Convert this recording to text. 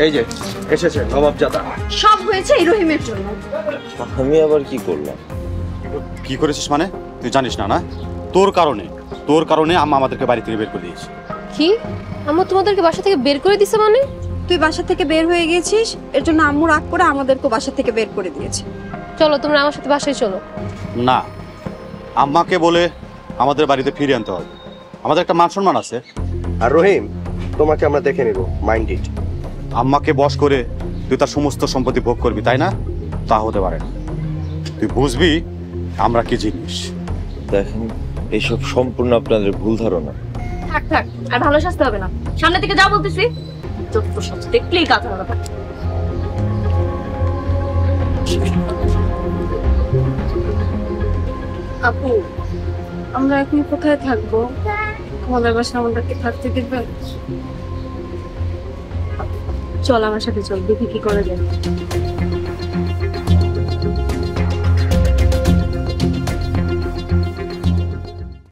এই যে এসেছে নবাবজাদা। সব হয়েছে এই রহিমের জন্য। আমি আবার কি করলাম? কি করেছিস মানে? তুই জানিস না? না তোর কারণে আম্মা আমাদেরকে বাড়ি থেকে বের করে দিয়েছে। কি? আম্মু তোমাদেরকে বাসা থেকে বের করে দিছে মানে? তুই বাসা থেকে বের হয়ে গেছিস, এর জন্য আম্মু রাগ করে আমাদেরকে বাসা থেকে বের করে দিয়েছে। চলো তোমরা আমার সাথে বাসায় চলো। না, আম্মাকে বলে আমাদের বাড়িতে ফিরে আনতে হবে। আমাদের একটা মান সম্মান আছে। আর রহিম, তোমাকে আমরা দেখে নিব, মাইন্ড ইট। আম্মাকে বশ করে তুই তার সমস্ত সম্পত্তি ভোগ করবি, তাই না? তা হতে পারে না। তুই বুঝবি আমরা কি জিনিস। দেখেন, এইসব সম্পূর্ণ আপনাদের ভুল ধারণা। থাক থাক, আর ভালো শাস্তি হবে না। সামনে থেকে যা বলতেছি যত সব দেখলেই কাজ হবে না। আপু, আমরা এখন কোথায় থাকবো? তোমাদের বাসা আমাদেরকে থাকতে দিবেন? চল আমার সাথে চল, দেখি কি করা যায়।